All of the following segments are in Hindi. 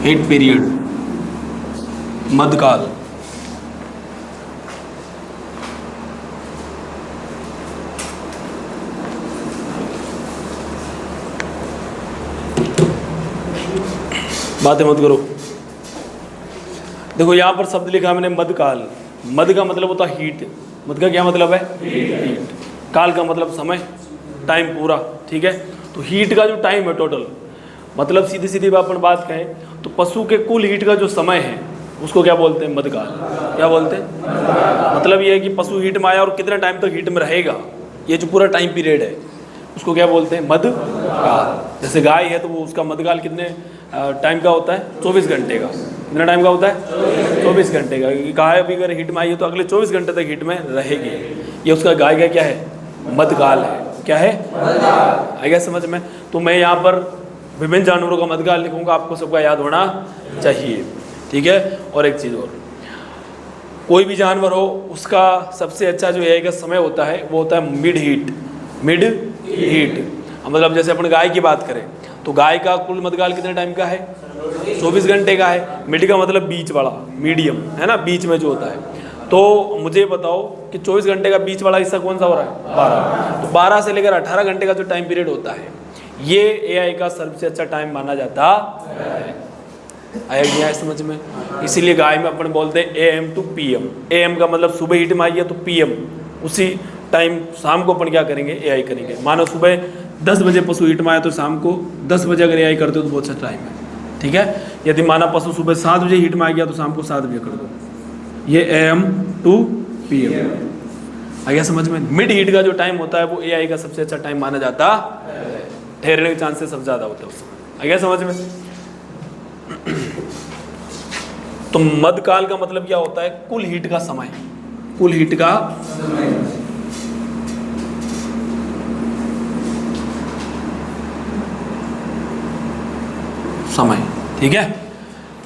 हीट पीरियड, मध्यकाल। बातें मत करो। देखो यहाँ पर शब्द लिखा मैंने मध्यकाल। मध्य का मतलब होता है हीट। मध्य का क्या मतलब है? हीट। काल का मतलब समय, टाइम पूरा। ठीक है, तो हीट का जो टाइम है टोटल, मतलब सीधी सीधी अपन बात कहें तो पशु के कुल हीट का जो समय है उसको क्या बोलते हैं? मध्यकाल। क्या बोलते हैं? मतलब ये है कि पशु हीट में आया और कितने टाइम तक हीट में रहेगा, ये जो पूरा टाइम पीरियड है उसको क्या बोलते हैं? मध्यकाल। जैसे गाय है तो वो उसका मध्यकाल कितने टाइम का होता है? 24 घंटे का। कितना टाइम का होता है? 24 घंटे का। गाय अभी अगर हीट में आई है तो अगले 24 घंटे तक हीट में रहेगी। ये उसका गाय का क्या है? मध्यकाल है। क्या है? आ गया समझ में? तो मैं यहाँ पर विभिन्न जानवरों का मध्यकाल लिखूंगा, आपको सबका याद होना चाहिए। ठीक है, और एक चीज़ और, कोई भी जानवर हो उसका सबसे अच्छा जो है समय होता है वो होता है मिड हीट। मिड हीट मतलब जैसे अपन गाय की बात करें तो गाय का कुल मध्यकाल कितने टाइम का है? 24 घंटे का है। मिड का मतलब बीच वाला, मीडियम है ना, बीच में जो होता है। तो मुझे बताओ कि 24 घंटे का बीच वाला हिस्सा कौन सा हो रहा है? 12। तो 12 से लेकर 18 घंटे का जो टाइम पीरियड होता है ये एआई का सबसे अच्छा टाइम माना जाता है। आया गया समझ में? इसीलिए गाय में अपन बोलते हैं AM टू PM। AM का मतलब सुबह हीट में आई है तो PM उसी टाइम शाम को अपन क्या करेंगे? एआई करेंगे। मानो सुबह 10 बजे पशु हीट में आया तो शाम को 10 बजे अगर एआई करते हो तो बहुत अच्छा टाइम है। ठीक है, यदि माना पशु सुबह 7 बजे हीट में आ गया तो शाम को 7 बजे कर दो। ये AM टू PM। आ गया समझ में? मिड हीट का जो टाइम होता है वो एआई का सबसे अच्छा टाइम माना जाता है। ठहरने के चांसेस सबसे ज़्यादा होते हैं उस समय। आ गया समझ में? तो मध्यकाल का मतलब क्या होता है? कुल हीट का समय। कुल हीट का समय। ठीक है,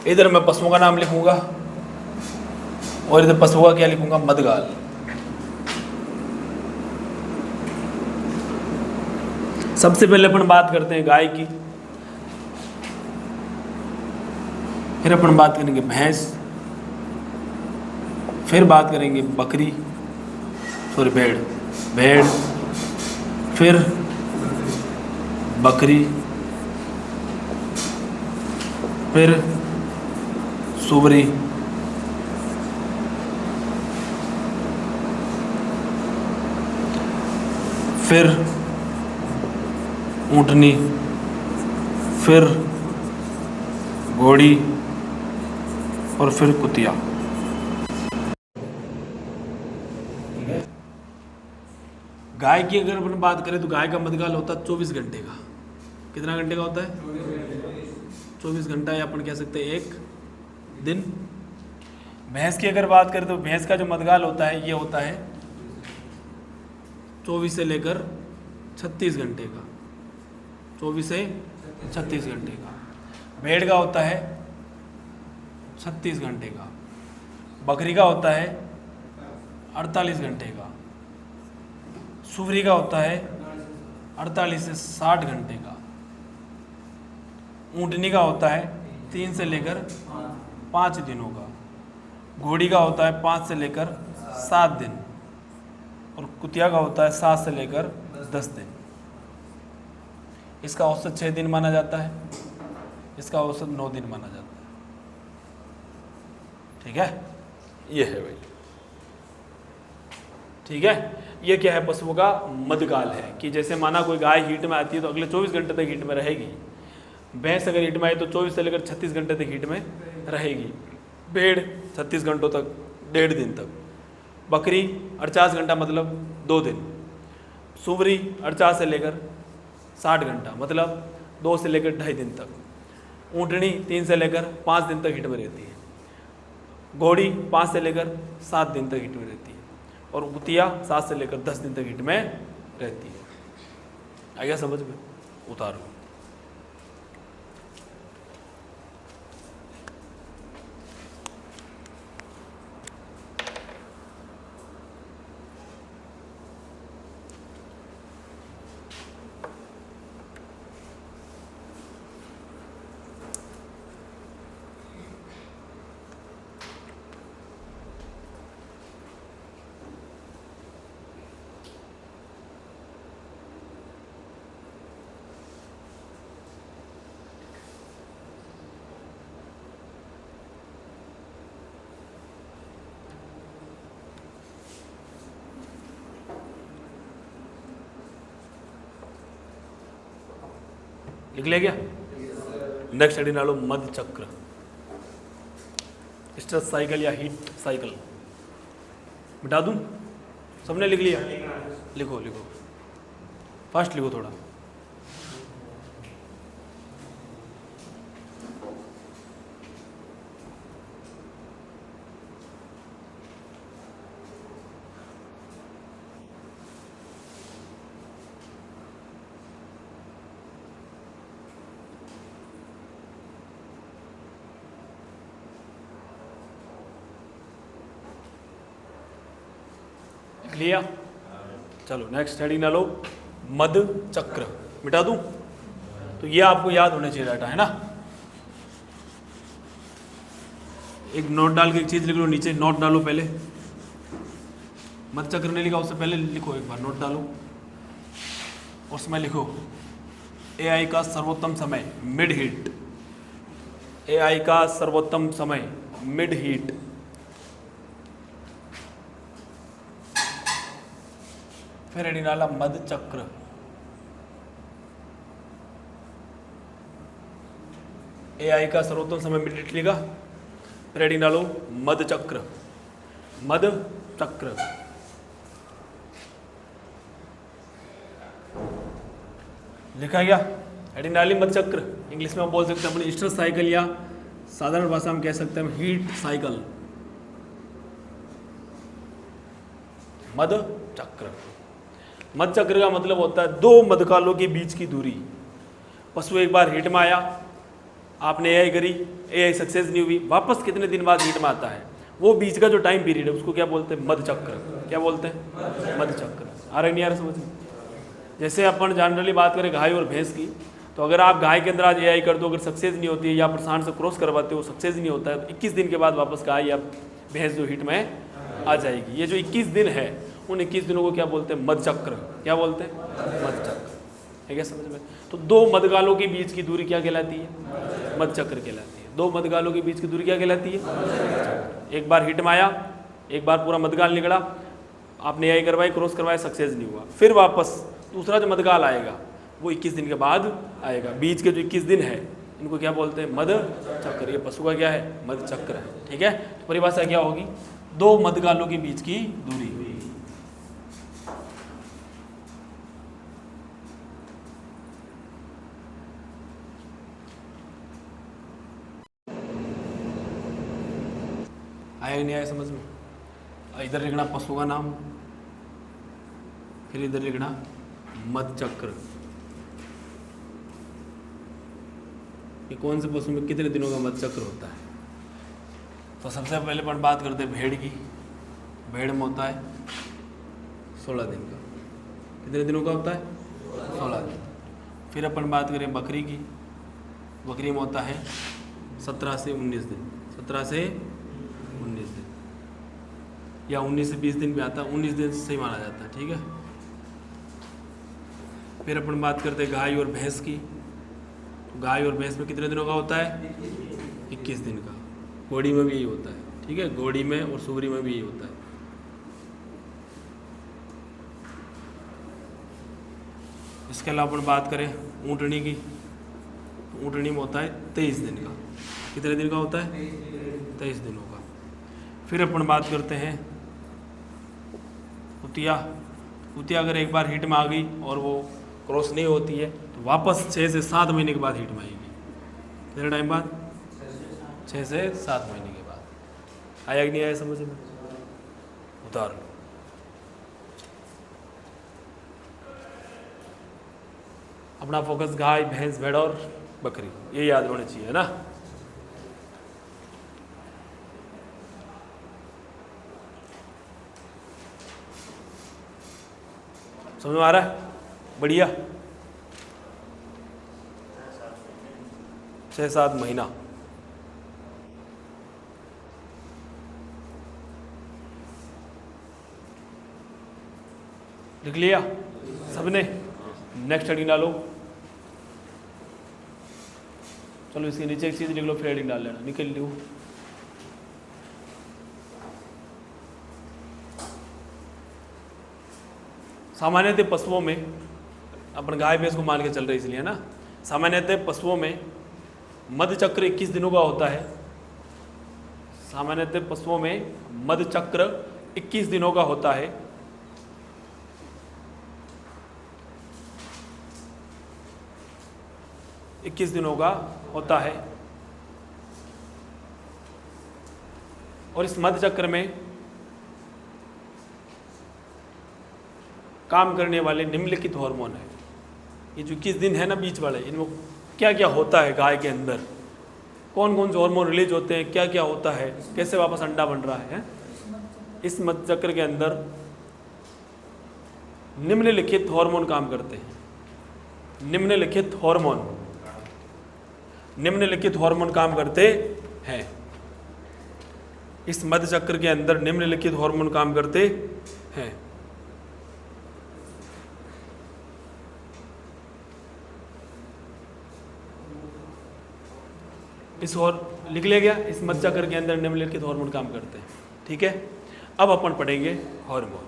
इधर मैं पशुओं का नाम लिखूंगा और इधर पशुओं का क्या लिखूंगा? मध्यकाल। सबसे पहले अपन बात करते हैं गाय की, फिर अपन बात करेंगे भैंस, फिर बात करेंगे बकरी, सॉरी भेड़, भेड़, फिर बकरी, फिर सुअरी, फिर ऊँटनी, फिर घोड़ी और फिर कुतिया। गाय की अगर अपन बात करें तो गाय का मध्यकाल होता है 24 घंटे का। कितना घंटे का होता है? 24 घंटा, या अपन कह सकते हैं एक दिन। भैंस की अगर बात करें तो भैंस का जो मध्यकाल होता है ये होता है 24 से लेकर 36 घंटे का। 24 से 36 घंटे का। भेड़ का होता है 36 घंटे का। बकरी का होता है 48 घंटे का। सुअरी का होता है 48 से 60 घंटे का। ऊँटनी का होता है 3 से लेकर 5 दिनों का। घोड़ी का होता है 5 से लेकर 7 दिन। और कुतिया का होता है 7 से लेकर 10 दिन। इसका औसत 6 दिन माना जाता है, इसका औसत 9 दिन माना जाता है। ठीक है, ये है भाई। ठीक है, ये क्या है? पशुओं का मध्यकाल है कि जैसे माना कोई गाय हीट में आती है तो अगले 24 घंटे तक हीट में रहेगी। भैंस अगर हीट में आई तो 24 से लेकर 36 घंटे तक हीट में रहेगी। भेड़ 36 घंटों तक, 1.5 दिन तक। बकरी 48 घंटा मतलब 2 दिन। सुअरी 48 से लेकर 60 घंटा मतलब 2 से लेकर 2.5 दिन तक। ऊँटनी 3 से लेकर 5 दिन तक हीट में रहती है। घोड़ी 5 से लेकर 7 दिन तक हीट में रहती है। और कुतिया 7 से लेकर 10 दिन तक हीट में रहती है। आ गया समझ में? उतारो। लिख लिया क्या? नेक्स्ट हेडिंग डालो मध चक्र, स्ट्रेस साइकिल या हीट साइकिल। मिटा दूं? सबने लिख लिया? लिखो लिखो, फास्ट लिखो थोड़ा। लिया? चलो नेक्स्ट हेडिंग डालो मध चक्र। मिटा दूं? तो ये आपको याद होना चाहिए डाटा, है ना। एक नोट डाल के एक चीज लिख लो नीचे, नोट डालो पहले। मध चक्र नहीं लिखा उससे पहले लिखो, एक बार नोट डालो, उसमें लिखो एआई का सर्वोत्तम समय मिड हीट। एआई का सर्वोत्तम समय मिड हीट। फिर हेडिंग डाला मध चक्र। एआई का सर्वोत्तम समय मिड हीट लिखा, फिर हेडिंग डालो मध चक्र। मध चक्र लिखा गया, हेडिंग डाली मध चक्र। इंग्लिश में हम बोल सकते हैं अपनी स्ट्रेस साइकिल, या साधारण भाषा में कह सकते हैं हीट साइकिल। मध चक्र। मध चक्र का मतलब होता है दो मधकालों के बीच की दूरी। पशु एक बार हीट में आया, आपने एआई करी, एआई सक्सेस नहीं हुई, वापस कितने दिन बाद हीट में आता है, वो बीच का जो टाइम पीरियड है उसको क्या बोलते हैं? मध चक्र। क्या बोलते हैं? मध चक्र। आ रहा नहीं आ रहा समझ में? जैसे अपन जनरली बात करें गाय और भैंस की, तो अगर आप गाय के अंदर आज एआई कर दो, अगर सक्सेस नहीं होती है या प्रसारण से क्रॉस करवाते हो, सक्सेस नहीं होता है, तो 21 दिन के बाद वापस गाय या भैंस जो हीट में आ जाएगी। ये जो 21 दिन है, उन 21 दिनों को क्या बोलते हैं? मध चक्र। क्या बोलते हैं? मध चक्र। है क्या समझ में? तो दो मधकालों के बीच की दूरी क्या कहलाती है? मध चक्र कहलाती है। दो मधकालों के बीच की दूरी क्या कहलाती है? एक बार हीट में आया, एक बार पूरा मधकाल निकला, आपने एआई करवाई, क्रॉस करवाया, सक्सेस नहीं हुआ, फिर वापस दूसरा जो मधकाल आएगा वो 21 दिन के बाद आएगा। बीच के जो 21 दिन है इनको क्या बोलते हैं? मध चक्र। ये पशु का क्या है? मध चक्र है। ठीक है, तो परिभाषा क्या होगी? दो मधकालों के बीच की दूरी। आया नहीं आया समझ में? इधर लिखना पशु का नाम, फिर इधर लिखना मध चक्र। कि कौन से पशु में कितने दिनों का मध चक्र होता है। तो सबसे पहले अपन बात करते हैं भेड़ की। भेड़ में होता है 16 दिन का। कितने दिनों का होता है? 16 दिन। फिर अपन बात करें बकरी की। बकरी में होता है 17 से 19 दिन। 17 से 19 दिन, या 19 से 20 दिन भी आता है, 19 दिन सही माना जाता है। ठीक है, फिर अपन बात करते हैं गाय और भैंस की। गाय और भैंस में कितने दिनों का होता है? 21 दिन का। घोड़ी में भी यही होता है। ठीक है, घोड़ी में और सुगरी में भी यही होता है। इसके अलावा अपन बात करें ऊँटनी की, तो ऊँटनी में होता है 23 दिन का। कितने दिन का होता है? 23 दिनों का। फिर अपन बात करते हैं कुतिया। कुतिया अगर एक बार हीट में आ गई और वो क्रॉस नहीं होती है तो वापस 6 से 7 महीने के बाद हीट में आएगी। कितने टाइम बाद? 6 से 7 महीने के बाद। आया कि नहीं आया समझ में? उतार लो। अपना फोकस गाय, भैंस, भेड़ और बकरी, ये याद होना चाहिए, है ना। समझ में आ रहा है? बढ़िया। 6-7 महीना। लिख लिया सबने? नेक्स्ट हेडिंग डालो। चलो इसके नीचे एक चीज लिख लो, फिर हेडिंग डाल लेना। निकल लो। सामान्यतः पशुओं में अपन गाय भैंस को मान के चल रहे इसलिए, है ना। सामान्यतः पशुओं में मध चक्र 21 दिनों का होता है। सामान्यतः पशुओं में मध चक्र 21 दिनों का होता है। इक्कीस दिनों का होता है और इस मध चक्र में काम करने वाले निम्नलिखित हार्मोन है। ये जो 21 दिन है ना बीच वाले, इनमें क्या क्या होता है गाय के अंदर, कौन कौन से हार्मोन रिलीज होते हैं, क्या क्या होता है, कैसे वापस अंडा बन रहा है। इस मध चक्र के अंदर निम्नलिखित हार्मोन काम करते हैं। निम्नलिखित हार्मोन काम करते हैं। इस मध चक्र के अंदर निम्नलिखित हार्मोन काम करते हैं। इस और लिख लिया गया, इस मध चक्र के अंदर निम्नलिखित हार्मोन काम करते हैं। ठीक है, अब अपन पढ़ेंगे हार्मोन।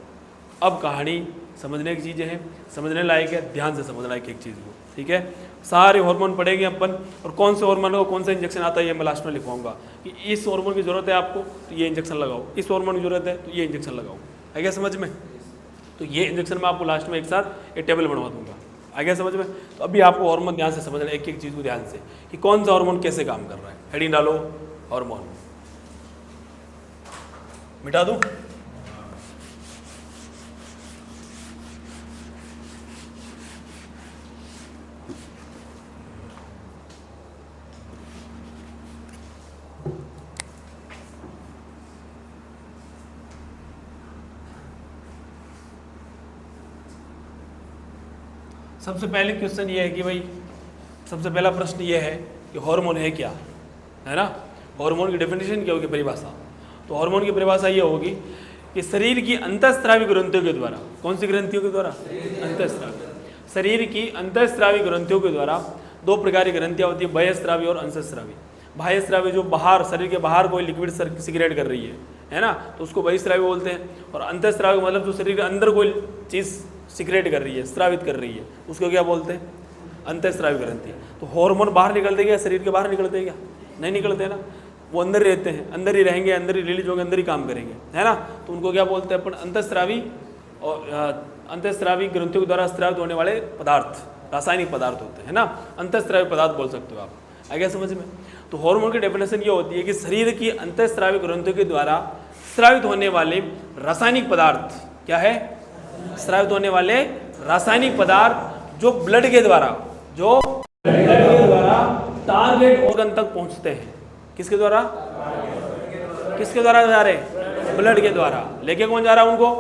अब कहानी समझने की चीज़ें हैं, समझने लायक है, ध्यान से समझना एक चीज़ को। ठीक है, सारे हार्मोन पढ़ेंगे अपन, और कौन से हार्मोन को कौन सा इंजेक्शन आता है ये मैं लास्ट में लिखवाऊंगा कि इस हार्मोन की जरूरत है आपको तो ये इंजेक्शन लगाओ, इस हार्मोन की जरूरत है तो ये इंजेक्शन लगाओ। आ गया समझ में? तो ये इंजेक्शन मैं आपको लास्ट में एक साथ एक टेबल बनवा दूंगा। आ गया समझ में? तो अभी आपको हार्मोन ध्यान से समझना, एक एक चीज़ को ध्यान से कि कौन सा हार्मोन कैसे काम कर रहा है। हेडिंग डालो, हार्मोन। मिटा दूं? सबसे पहले क्वेश्चन ये है कि भाई, सबसे पहला प्रश्न ये है कि हार्मोन है क्या, है ना। हार्मोन की डेफिनेशन क्या होगी, परिभाषा। तो हार्मोन की परिभाषा ये होगी कि शरीर की अंतःस्रावी ग्रंथियों के द्वारा, कौन सी ग्रंथियों के द्वारा? अंतःस्रावी। शरीर की अंतःस्रावी ग्रंथियों के द्वारा दो प्रकार की ग्रंथियाँ होती है, बाह्यस्रावी और अंतःस्रावी। बाह्यस्रावी जो बाहर, शरीर के बाहर कोई लिक्विड सिक्रेट कर रही है ना, तो उसको बाह्यस्रावी बोलते हैं। और अंतःस्रावी मतलब जो शरीर के अंदर कोई चीज़ सिक्रेट कर रही है, स्रावित कर रही है, उसको क्या बोलते हैं? अंतःस्रावी ग्रंथि। तो हार्मोन बाहर निकलते क्या, शरीर के बाहर निकलते क्या? नहीं निकलते ना, वो अंदर ही रहते हैं, अंदर ही रहेंगे, अंदर ही रिलीज होंगे, अंदर ही काम करेंगे, है ना। तो उनको क्या बोलते हैं अपन? अंतःस्रावी। और अंतःस्रावी ग्रंथियों के द्वारा स्रावित होने वाले पदार्थ, रासायनिक पदार्थ होते हैं ना, अंतःस्रावी पदार्थ बोल सकते हो आप। आ गया समझ में? तो हार्मोन की डेफिनेशन ये होती है कि शरीर की अंतःस्रावी ग्रंथियों के द्वारा स्रावित होने वाले रासायनिक पदार्थ, क्या है? स्रावित होने वाले रासायनिक पदार्थ जो ब्लड के द्वारा टारगेट ऑर्गन तक पहुंचते हैं। किसके द्वारा? किसके द्वारा जा रहे हैं? ब्लड के द्वारा। लेके कौन जा रहा है उनको?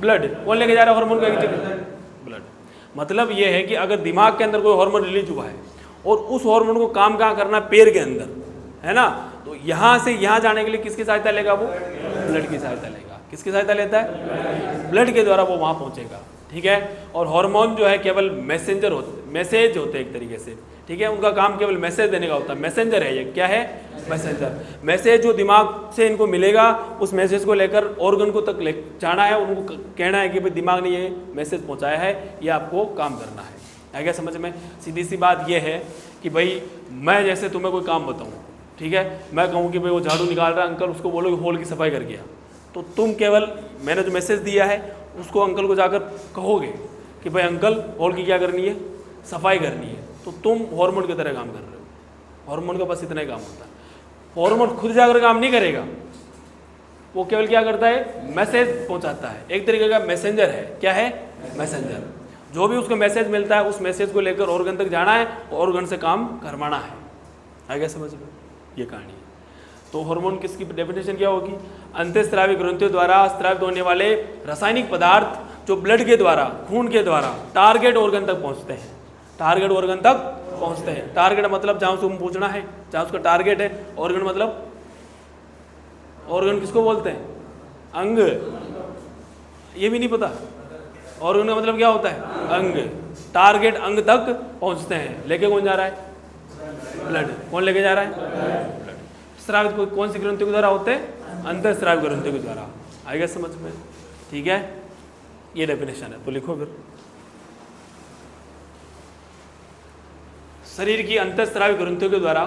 ब्लड। कौन लेके जा रहा है हार्मोन को? ब्लड। मतलब ये है कि अगर दिमाग के अंदर कोई हार्मोन रिलीज हुआ है और उस हार्मोन को काम कहाँ करना है? पैर के अंदर, है ना। तो यहाँ से यहाँ जाने के लिए किसकी सहायता लेगा वो? ब्लड की सहायता लेगा। किसकी सहायता लेता है? ब्लड के द्वारा वो वहाँ पहुँचेगा। ठीक है, और हार्मोन जो है केवल मैसेंजर होते, मैसेज होते हैं एक तरीके से। ठीक है, उनका काम केवल मैसेज देने का होता है। मैसेंजर है ये, क्या है? मैसेंजर। मैसेज जो दिमाग से इनको मिलेगा, उस मैसेज को लेकर ऑर्गन को तक ले जाना है, उनको कहना है कि भाई दिमाग ने ये मैसेज पहुँचाया है, ये आपको काम करना है। आ गया समझ में? सीधी सी बात ये है कि भाई मैं जैसे तुम्हें कोई काम बताऊँ, ठीक है, मैं कहूँ कि भाई वो झाड़ू निकाल रहा है अंकल, उसको बोलो कि हॉल की सफाई कर गया, तो तुम केवल मैंने जो मैसेज दिया है उसको अंकल को जाकर कहोगे कि भाई अंकल हॉल की क्या करनी है? सफाई करनी है। तो तुम हार्मोन की तरह काम कर रहे हो। हार्मोन का बस इतना ही काम होता है। हार्मोन खुद जाकर काम नहीं करेगा, वो केवल क्या करता है? मैसेज पहुंचाता है। एक तरीके का मैसेंजर है। क्या है? मैसेंजर। जो भी उसको मैसेज मिलता है उस मैसेज को लेकर ऑर्गन तक जाना है, ऑर्गन से काम करवाना है। आ गया समझ में? ये कहानी है। तो हार्मोन किसकी डेफिनेशन क्या होगी? अंतःस्रावी ग्रंथियों द्वारा स्रावित होने वाले रासायनिक पदार्थ जो ब्लड के द्वारा, खून के द्वारा टारगेट ऑर्गन तक पहुंचते हैं। टारगेट ऑर्गन तक पहुंचते हैं। टारगेट मतलब जहां से पूछना है, जहां उसका टारगेट है। ऑर्गन मतलब, ऑर्गन किसको बोलते हैं? अंग। ये भी नहीं पता? ऑर्गन का मतलब क्या होता है? अंग। टारगेट अंग तक पहुंचते हैं। लेके कौन जा रहा है? ब्लड। कौन लेके जा रहा है? ब्लड। स्रावित कौन सी ग्रंथियों के द्वारा होते हैं? अंतःस्रावी ग्रंथियों के द्वारा। आएगा समझ में? ठीक है, ये डेफिनेशन है। तो लिखो फिर, शरीर की अंतःस्रावी ग्रंथियों के द्वारा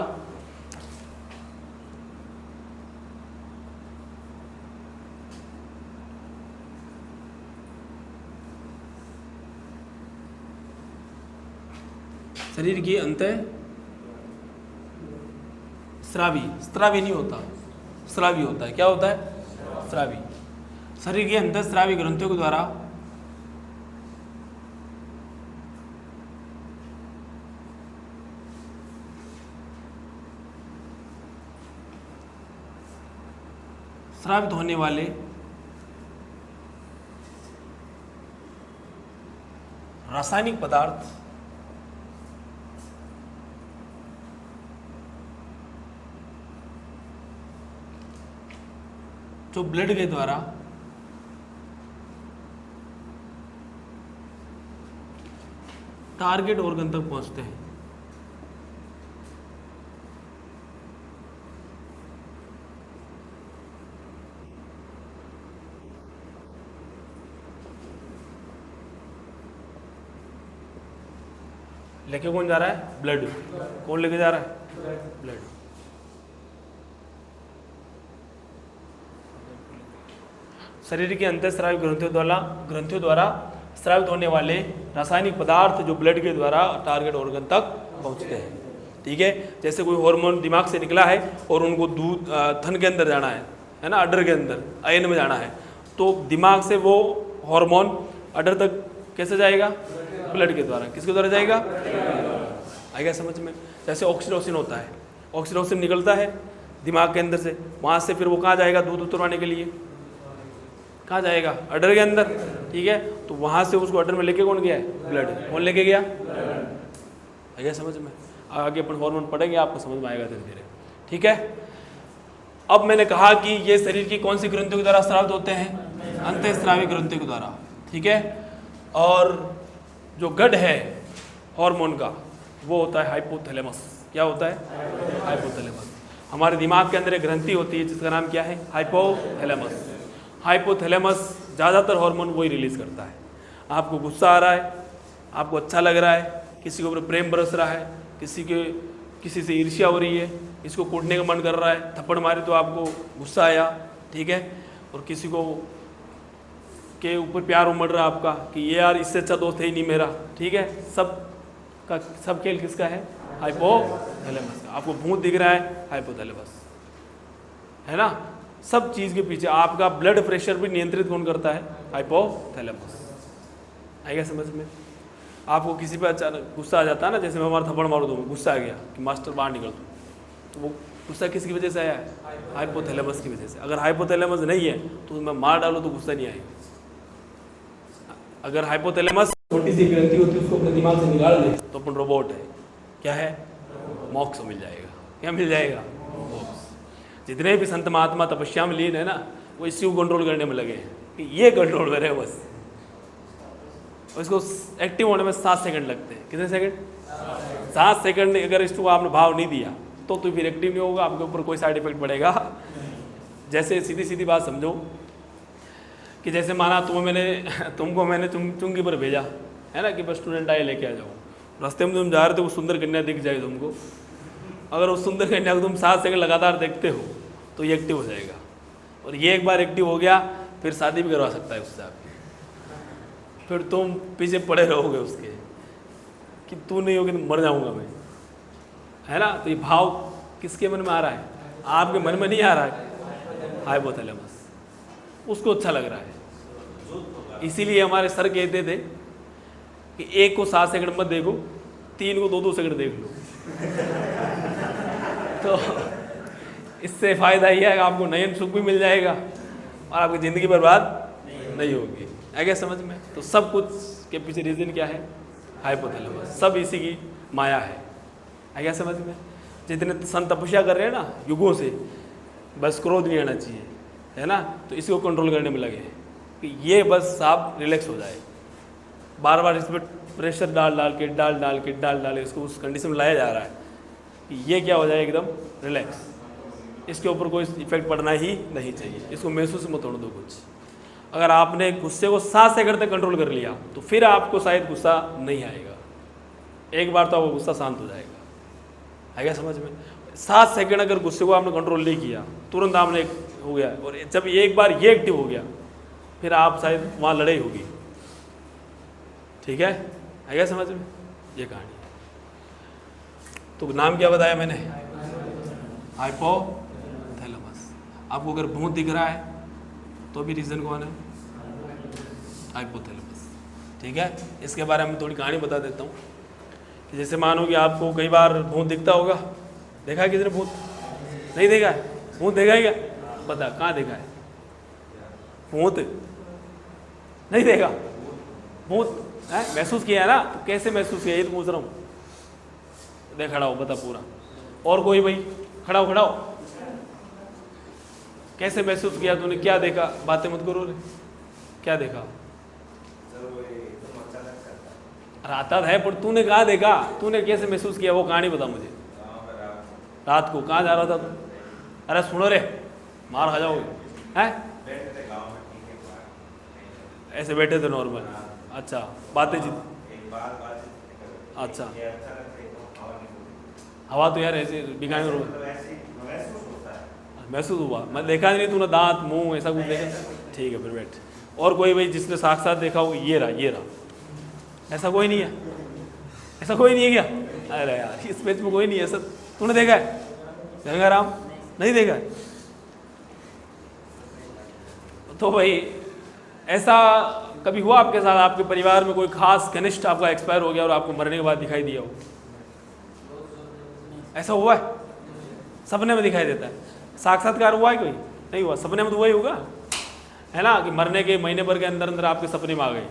शरीर की अंतःस्रावी, स्रावी नहीं होता, स्रावी होता है। क्या होता है? स्रावी। शरीर की अंतःस्रावी ग्रंथियों के द्वारा स्रावित होने वाले रासायनिक पदार्थ जो ब्लड के द्वारा टारगेट ऑर्गन तक पहुंचते हैं। लेके कौन जा रहा है? ब्लड। कौन लेके जा रहा है? ब्लड। शरीर की अंतःस्रावी ग्रंथियों द्वारा स्रावित होने वाले रासायनिक पदार्थ जो ब्लड के द्वारा टारगेट ऑर्गन तक पहुंचते हैं। ठीक है, जैसे कोई हार्मोन दिमाग से निकला है और उनको दूध थन के अंदर जाना है ना, अडर के अंदर आयन में जाना है, तो दिमाग से वो हार्मोन अडर तक कैसे जाएगा? ब्लड के द्वारा। किसके द्वारा जाएगा? आएगा समझ में? जैसे ऑक्सीटोसिन होता है, ऑक्सीटोसिन निकलता है दिमाग के अंदर से, वहाँ से फिर वो कहाँ जाएगा दूध उतरवाने के लिए? कहाँ जाएगा? अडर के अंदर। ठीक है, तो वहाँ से उसको अडर में लेके कौन गया है? ब्लड। कौन लेके गया? आएगा समझ में? आगे अपन हार्मोन पढ़ेंगे, आपको समझ में आएगा धीरे धीरे। ठीक है, अब मैंने कहा कि ये शरीर की कौन सी ग्रंथियों के द्वारा स्रावित होते हैं? अंतःस्रावी ग्रंथियों के द्वारा। ठीक है, और जो गढ़ है हार्मोन का वो होता है हाइपोथैलेमस। क्या होता है? हाइपोथैलेमस। हमारे दिमाग के अंदर एक ग्रंथि होती है जिसका नाम क्या है? हाइपोथैलेमस। हाइपोथैलेमस ज़्यादातर हार्मोन वही रिलीज करता है। आपको गुस्सा आ रहा है, आपको अच्छा लग रहा है, किसी के ऊपर प्रेम बरस रहा है, किसी से ईर्ष्या हो रही है, इसको कूटने का मन कर रहा है, थप्पड़ मारी तो आपको गुस्सा आया। ठीक है, और किसी को के ऊपर प्यार उमड़ रहा आपका कि ये यार इससे अच्छा दोस्त है ही नहीं मेरा। ठीक है, सब खेल किसका है? हाइपोथैलेमस का। आपको भूत दिख रहा है, हाइपोथैलेमस है ना। सब चीज़ के पीछे आपका ब्लड प्रेशर भी नियंत्रित कौन करता है? हाइपोथैलेमस। आएगा समझ में? आपको किसी पे अचानक गुस्सा आ जाता है ना, जैसे मैं हमारा थप्पड़ मारूँ तो गुस्सा आ गया कि मास्टर बाहर निकल, तो वो गुस्सा किसकी वजह से आया है? हाइपोथैलेमस की वजह से। अगर हाइपोथैलेमस नहीं है तो मैं मार डालूँ तो गुस्सा नहीं आएगा। अगर हाइपोथैलेमस छोटी सी ग्रंथि होती है उसको अपने दिमाग से निकाल दे तो अपन रोबोट है। क्या है? मोक्ष मिल जाएगा। क्या मिल जाएगा? मोक्ष। जितने भी संत महात्मा तपस्या में लीन है ना, वो इसी को कंट्रोल करने में लगे हैं कि ये कंट्रोल करे बस। और इसको एक्टिव होने में 7 सेकंड लगते हैं। कितने सेकंड? 7 सेकंड। अगर इसको आपने भाव नहीं दिया तो फिर एक्टिव नहीं होगा, आपके ऊपर कोई साइड इफेक्ट पड़ेगा। जैसे सीधी सीधी बात समझो कि जैसे माना तुमको मैंने चुंगी पर भेजा है ना कि बस स्टूडेंट आए लेके आ जाओ, रास्ते में तुम जा रहे थे, वो सुंदर कन्या दिख जाए तुमको, अगर उस सुंदर कन्या को तुम 7 सेकंड लगातार देखते हो तो ये एक्टिव हो जाएगा। और ये एक बार एक्टिव हो गया फिर शादी भी करवा सकता है उससे आपकी। फिर तुम पीछे पड़े रहोगे उसके कि तू नहीं होगी तो मर जाऊंगा मैं, है ना। तो ये भाव किसके मन में आ रहा है? आपके मन में नहीं आ रहा है, हाइपोथैलेमस। उसको अच्छा लग रहा है। इसीलिए हमारे सर कहते थे कि एक को 7 सेकंड मत देखो, 3 को 2-2 सेकंड देख लो। तो इससे फ़ायदा यह है कि आपको नयन सुख भी मिल जाएगा और आपकी ज़िंदगी बर्बाद नहीं होगी। है क्या समझ में? तो सब कुछ के पीछे रीज़न क्या है? हाइपोथैलेमस। सब इसी की माया है क्या समझ में? जितने संत तपस्या कर रहे हैं ना युगों से, बस क्रोध नहीं आना चाहिए, है ना। तो इसी को कंट्रोल करने में लगे हैं कि ये बस आप रिलैक्स हो जाए। बार बार इस पर प्रेशर डाल के इसको उस कंडीशन में लाया जा रहा है कि ये क्या हो जाए एकदम रिलैक्स। इसके ऊपर कोई इफेक्ट पड़ना ही नहीं चाहिए। इसको महसूस मत होने दो कुछ। अगर आपने गुस्से को 7 सेकंड तक कंट्रोल कर लिया तो फिर आपको शायद गुस्सा नहीं आएगा। एक बार तो आपको गुस्सा शांत हो जाएगा। है क्या समझ में? 7 सेकंड अगर गुस्से को आपने कंट्रोल नहीं किया, तुरंत आपने हो गया, और जब एक बार ये एक्टिव हो गया फिर आप शायद वहाँ लड़ाई होगी। ठीक है क्या समझ में? ये कहानी। तो नाम क्या बताया मैंने? हाइपोथैलेमस। आपको अगर भूत दिख रहा है तो भी रीज़न कौन है? हाइपोथैलेमस। ठीक है, इसके बारे में थोड़ी कहानी बता देता हूँ कि जैसे मानो कि आपको कई बार भूत दिखता होगा। देखा है किसी ने भूत? नहीं देखा है? भूत देखा है क्या? बता कहाँ देखा है भूत? नहीं देखा भूत है? महसूस किया है ना? तो कैसे महसूस किया ये तो पूछ रहा हूँ। देख खड़ा हो, बता पूरा। और कोई भाई खड़ा हो, खड़ा हो। कैसे महसूस किया तूने? क्या देखा? बातें मत करो रे। क्या देखा? आता है पर तूने कहाँ देखा? तूने कैसे महसूस किया? वो कहानी बता मुझे। रात को कहाँ जा रहा था तू? अरे सुनो रे, मार खा जाओगे। हैं? ऐसे बैठे थे नॉर्मल? अच्छा, बातें जीत। अच्छा, हवा तो यार ऐसे बिगाड़ महसूस हुआ? मैं देखा नहीं, तूने दांत मुंह ऐसा कुछ देखा? ठीक है फिर बैठ। और कोई भाई जिसने साक्षात देखा हो? ये रहा, ये रहा। ऐसा कोई नहीं है? ऐसा कोई नहीं है क्या? अरे यार इस पेज में कोई नहीं है ऐसा। तूने देखा है गंगाराम? नहीं देखा है? तो भाई ऐसा कभी हुआ आपके साथ? आपके परिवार में कोई खास घनिष्ठ आपका एक्सपायर हो गया और आपको मरने के बाद दिखाई दिया हो? ऐसा हुआ है? सपने में दिखाई देता है? साक्षात्कार हुआ है कोई? नहीं हुआ। सपने में तो वही होगा है ना, कि मरने के महीने भर के अंदर अंदर आपके सपने में आ गए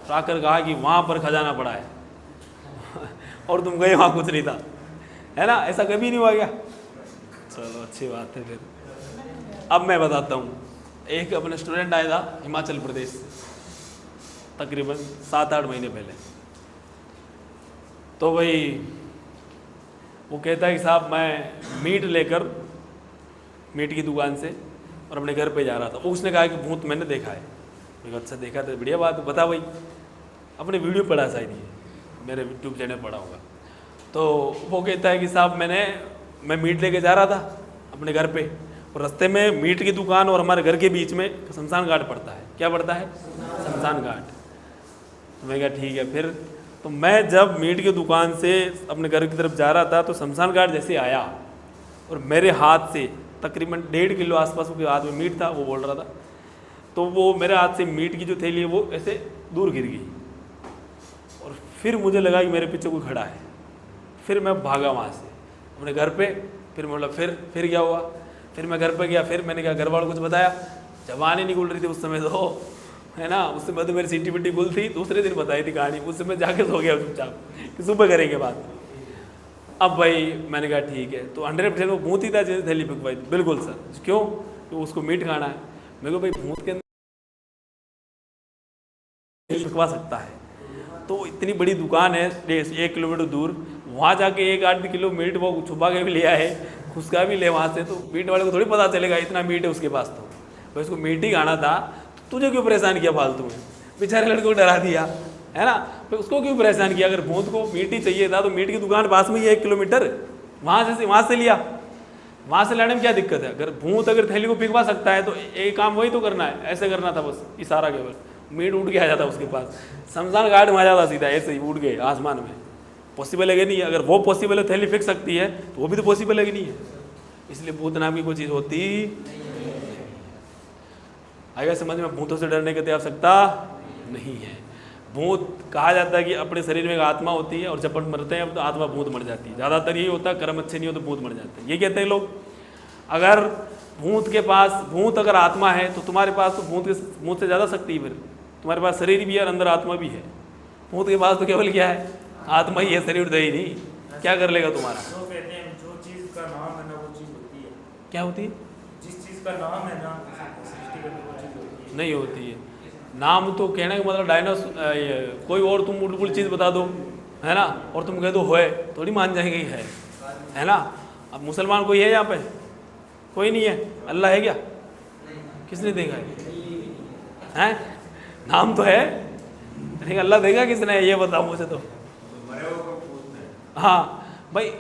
तो आकर कहा कि वहाँ पर खजाना पड़ा है और तुम गए वहाँ कुछ नहीं था, है ना? ऐसा कभी नहीं हुआ क्या? चलो अच्छी बात है। फिर अब मैं बताता हूँ। एक अपने स्टूडेंट आया था हिमाचल प्रदेश से, तकरीबन 7-8 महीने पहले। तो भाई वो कहता है कि साहब मैं मीट लेकर मीट की दुकान से और अपने घर पे जा रहा था। उसने कहा कि भूत मैंने देखा है। मैंने कहा अच्छा देखा तो बढ़िया बात है, बता भाई। अपने वीडियो पढ़ा शायद, ये मेरे यूट्यूब चैनल पढ़ा होगा। तो वो कहता है कि साहब मैं मीट लेके जा रहा था अपने घर पे, और रास्ते में मीट की दुकान और हमारे घर के बीच में शमशान घाट पड़ता है। क्या पड़ता है? शमशान घाट। तो मैं कहा ठीक है। फिर तो मैं जब मीट की दुकान से अपने घर की तरफ जा रहा था तो शमशान घाट जैसे आया और मेरे हाथ से तकरीबन 1.5 किलो आसपास के हाथ में मीट था, वो बोल रहा था, तो वो मेरे हाथ से मीट की जो थैली है वो ऐसे दूर गिर गई। और फिर मुझे लगा कि मेरे पीछे कोई खड़ा है। फिर मैं भागा वहाँ से अपने घर पे। फिर मैं बोला फिर क्या हुआ? फिर मैं घर पे गया। फिर मैंने क्या घर वालों को कुछ बताया? जबान ही नहीं खुल रही थी उस समय तो, है ना? उस समय तो मेरी सीटी बिटी खुल थी। दूसरे दिन बताई थी कहानी। उस समय जाके सो गया चुपचाप कि सुबह करेंगे बात। अब भाई मैंने कहा ठीक है। तो 100% वो भूत ही था जैसे थैली पिकवाई थी। बिल्कुल सर। क्यों? तो उसको मीट खाना है। मेरे को भाई भूत के अंदर पिकवा सकता है तो इतनी बड़ी दुकान है 1 किलोमीटर दूर, वहाँ जाके 1-8 किलो मीट वो छुपा के भी ले आए, खुसका भी ले वहाँ से, तो मीट वाले को थोड़ी पता चलेगा इतना मीट है उसके पास। तो भाई उसको मीट ही खाना था तो तुझे क्यों परेशान किया फालतू में? बेचारे लड़के को डरा दिया, है ना? फिर उसको क्यों परेशान किया? अगर भूत को मीट ही चाहिए था तो मीट की दुकान पास में ही 1 किलोमीटर, वहाँ से लिया। वहाँ से लाने में क्या दिक्कत है? अगर भूत अगर थैली को पिघवा सकता है तो एक काम वही तो करना है, ऐसे करना था बस, इशारा केवल। मीट उड़ के आ जाता उसके पास, शमशान घाट में आ जाता सीधा, ऐसे ही उड़ गए आसमान में। पॉसिबल है कि नहीं है? अगर वो पॉसिबल है, थैली फिक्स सकती है, तो वो भी तो पॉसिबल है कि नहीं है? इसलिए भूत नाम की कोई चीज़ होती आएगा समझ में। भूतों से डरने की आवश्यकता नहीं है। भूत कहा जाता है कि अपने शरीर में एक आत्मा होती है और जब मरते हैं तो आत्मा भूत मर जाती है। ज़्यादातर यही होता है, कर्म अच्छे नहीं हो तो भूत मर जाते हैं। ये कहते हैं लोग। अगर भूत अगर आत्मा है तो तुम्हारे पास तो भूत से ज़्यादा शक्ति है। फिर तुम्हारे पास शरीर भी है और अंदर आत्मा भी है। भूत के पास तो केवल क्या है? आत्मा ही है, शरीर तो ही नहीं। क्या कर लेगा तुम्हारा? जो कहते हैं जो चीज़ का नाम है ना वो चीज़ होती है। क्या होती है? जिस चीज़ का नाम है ना सृष्टि में वो चीज़ होती है। नहीं होती है। नाम तो कहने का मतलब डायनासोर कोई और तुम उल्टी चीज़ बता दो, है ना, और तुम कह दो होए, थोड़ी मान जाएंगे है ना? अब मुसलमान कोई है यहाँ पे? कोई नहीं है। अल्लाह है क्या? किसने देखा है? नाम तो है लेकिन अल्लाह देखा किसने? ये बताओ मुझे तो। हाँ भाई,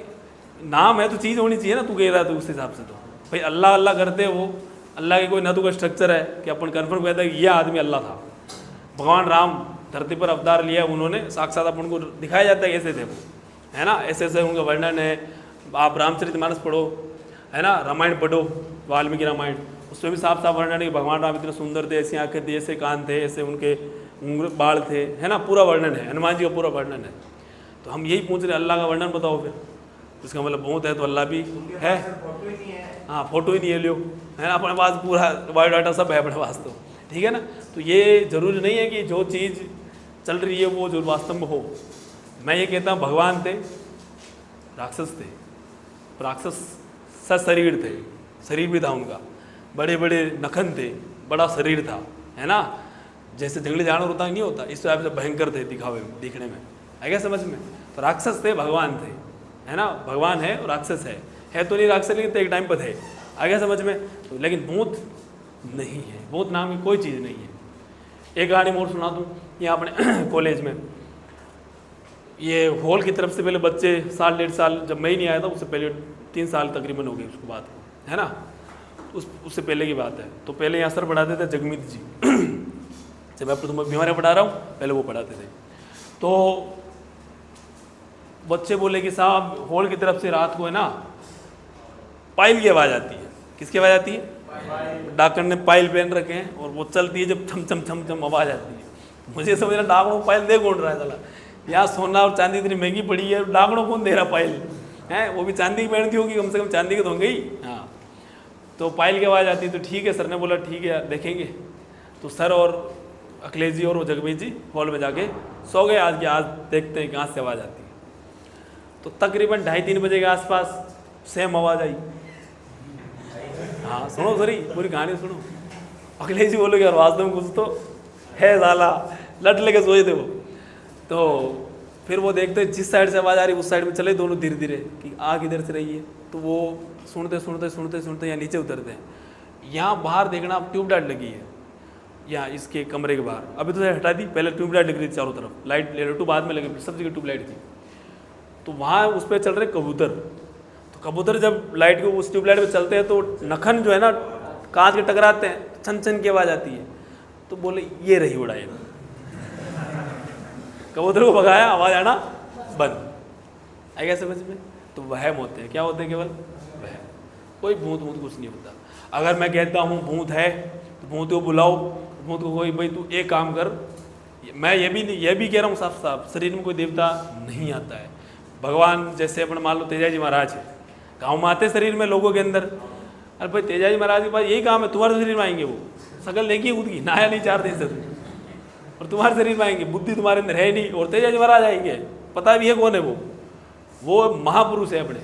नाम है तो चीज़ होनी चाहिए ना, तू कह रहा है तो उस हिसाब से तो भाई अल्लाह अल्लाह करते वो अल्लाह के कोई ना तो का स्ट्रक्चर है कि अपन कन्फर्म कहते हैं कि यह आदमी अल्लाह था। भगवान राम धरती पर अवतार लिया उन्होंने, साक्षात अपन को दिखाया जाता है कैसे थे वो, है ना, ऐसे ऐसे उनका वर्णन है। आप रामचरितमानस पढ़ो, है ना, रामायण पढ़ो, वाल्मीकि रामायण, उसमें भी साफ साफ वर्णन है कि भगवान राम इतने सुंदर थे, ऐसी आंखें थी, ऐसे कान थे, ऐसे उनके बाल थे, है ना, पूरा वर्णन है, हनुमान जी का पूरा वर्णन है। तो हम यही पूछ रहे अल्लाह का वर्णन बताओ फिर, इसका मतलब बहुत है तो अल्लाह भी है। हाँ, फोटो ही नहीं है लियो, है ना, अपने पास पूरा बायोडाटा सब है अपने पास तो, ठीक है ना। तो ये जरूरी नहीं है कि जो चीज़ चल रही है वो जो वास्तव में हो। मैं ये कहता हूँ भगवान थे, राक्षस थे, राक्षस सशरीर थे, शरीर भी था उनका, बड़े बड़े नखन थे, बड़ा शरीर था, है ना, जैसे जंगली जानवर होता नहीं होता, इस तरह से भयंकर थे दिखावे में, दिखने में, आ गया समझ में। तो राक्षस थे, भगवान थे, है ना, भगवान है और राक्षस है तो नहीं राक्षस, लेकिन तो एक टाइम पर थे, आ गया समझ में। तो लेकिन भूत नहीं है, भूत नाम की कोई चीज़ नहीं है। एक कहानी और सुना दूँ, यहाँ अपने कॉलेज में ये हॉल की तरफ से पहले बच्चे साल 1.5 साल, जब मैं ही नहीं आया था उससे पहले 3 साल तकरीबन हो गए उसको बात को, है ना, उससे पहले की बात है। तो पहले यहाँ सर पढ़ाते थे जगमीत जी जब मैं तुम्हें बीमारियाँ पढ़ा रहा हूँ, पहले वो पढ़ाते थे। तो बच्चे बोले कि साहब हॉल की तरफ से रात को है ना पायल की आवाज़ आती है। किसकी आवाज़ आती है? डॉक्टर ने पायल पहन रखे हैं और वो चलती है, जब छम छम छम छम आवाज़ आती है। मुझे समझना डाकड़ों को पायल दे कौन रहा है साला, यहाँ सोना और चांदी इतनी महंगी पड़ी है, डाकड़ों कौन दे रहा पायल है, वो भी चांदी की पहनती होगी, कम से कम चांदी की तो होंगे ही। हाँ, तो पायल की आवाज़ आती है, तो ठीक है, सर ने बोला ठीक है देखेंगे। तो सर और अखिलेश जी और वो जगमीत जी हॉल में जाके सो गए, आज देखते हैं कहाँ से आवाज़ आती है। तो तकरीबन 2:30-3 बजे के आसपास सेम आवाज़ आई। हाँ सुनो सरी, पूरी कहानी सुनो। अखिलेश जी बोलो कि यार वास्तव में कुछ तो है साला, लट लेके सोए थे वो। तो फिर वो देखते जिस साइड से आवाज़ आ रही उस साइड में चले दोनों धीरे धीरे कि आग इधर से रही है। तो वो सुनते सुनते सुनते सुनते यहाँ नीचे उतरते हैं। यहाँ बाहर देखना ट्यूबलाइट लगी है, यहाँ इसके कमरे के बाहर, अभी तो हटा दी, पहले ट्यूबलाइट लग रही थी चारों तरफ, लाइट लेटू बाद में लगी, सब जगह ट्यूबलाइट थी। तो वहाँ उस पर चल रहे कबूतर। तो कबूतर जब लाइट के उस ट्यूबलाइट पे चलते हैं तो नखन जो है ना कांच के टकराते हैं, छन छन की आवाज़ आती है। तो बोले ये रही उड़ाई, कबूतर को भगाया, आवाज़ आना बंद। आ गया समझ में। तो वहम होते हैं, क्या होते हैं? केवल वहम, कोई भूत भूत कुछ नहीं होता। अगर मैं कहता हूँ भूत है तो भूत को बुलाओ, भूत को कोई भाई तू एक काम कर, मैं ये भी कह रहा हूँ साफ साफ, शरीर में कोई देवता नहीं आता है। भगवान जैसे अपने मान लो तेजाजी महाराज है, गाँव में आते शरीर में लोगों के अंदर, अरे भाई तेजाजी महाराज के पास यही काम है, तुम्हारे शरीर में आएंगे वो, शकल देखिए खुद की, नहाया नहीं 4 दिन से तुम, और तुम्हारे शरीर में आएंगे, बुद्धि तुम्हारे अंदर है नहीं, और तेजाजी महाराज आएंगे, पता भी है कौन है वो महापुरुष है अपने,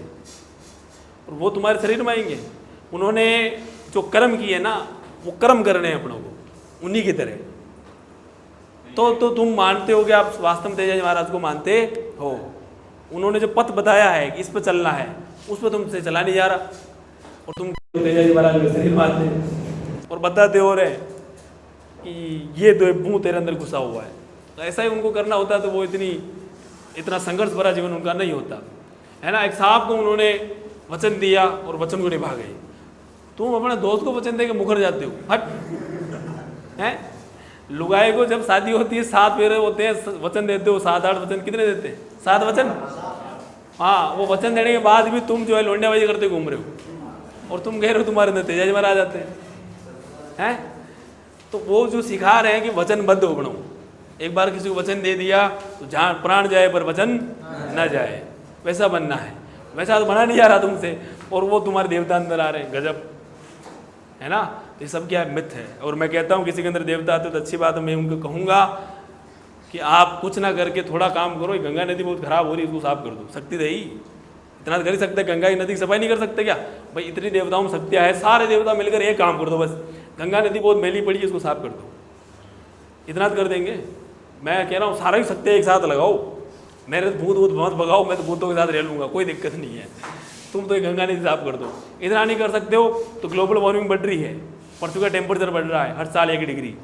और वो तुम्हारे शरीर में आएंगे। उन्होंने जो कर्म किए ना वो कर्म करने हैं अपनों को, उन्हीं की तरह। तो तुम मानते हो कि आप वास्तव में तेजाजी महाराज को मानते हो। उन्होंने जो पथ बताया है कि इस पर चलना है, उस पर तुमसे चला नहीं जा रहा, और तुम तेजाजी महाराज का शरीर मानते और बताते हो रहे कि ये दो भूत तेरे अंदर घुसा हुआ है। तो ऐसा ही उनको करना होता तो वो इतना संघर्ष भरा जीवन उनका नहीं होता, है ना। एक साहब को उन्होंने वचन दिया और वचन को निभा गए। तुम अपने दोस्त को वचन दे के मुकर जाते हो, हट हैं। लुगाई को जब शादी होती है 7 फेरे होते हैं, वचन देते हो 7-8 वचन, कितने देते हैं? 7 वचन। हाँ, वो वचन देने के बाद भी तुम जो है लोंडियाबाजी करते घूम रहे हो, और तुम कह रहे हो तुम्हारे अंदर तेजाजी महाराज आते हैं। तो वो जो सिखा रहे हैं कि वचनबद्ध हो बनो। एक बार किसी को वचन दे दिया तो जहाँ प्राण जाए पर वचन न जाए, वैसा बनना है। वैसा तो बना नहीं जा रहा तुमसे, और वो तुम्हारे देवता अंदर आ रहे हैं, गजब, है ना। तो ये सब क्या है? मिथ है। और मैं कहता हूँ किसी के अंदर देवता आते तो अच्छी बात है, मैं उनको कहूँगा कि आप कुछ ना करके थोड़ा काम करो। गंगा नदी बहुत खराब हो रही है, इसको साफ कर दो। शक्ति दही इतना कर ही सकते, गंगा की नदी की सफाई नहीं कर सकते क्या भाई? इतनी देवताओं में शक्तियाँ है, सारे देवता मिलकर एक काम कर दो बस, गंगा नदी बहुत मैली पड़ी है, इसको साफ कर दो, इतना कर देंगे। मैं कह रहा हूँ सारा ही शक्तियाँ एक साथ लगाओ, मेरे तो भूत मत भगाओ, मैं तो भूतों के साथ रह लूँगा, कोई दिक्कत नहीं है। तुम तो ये गंगा नदी साफ कर दो। इतना नहीं कर सकते हो तो ग्लोबल वार्मिंग बढ़ रही है, पृथ्वी का टेम्परेचर बढ़ रहा है हर साल 1 डिग्री,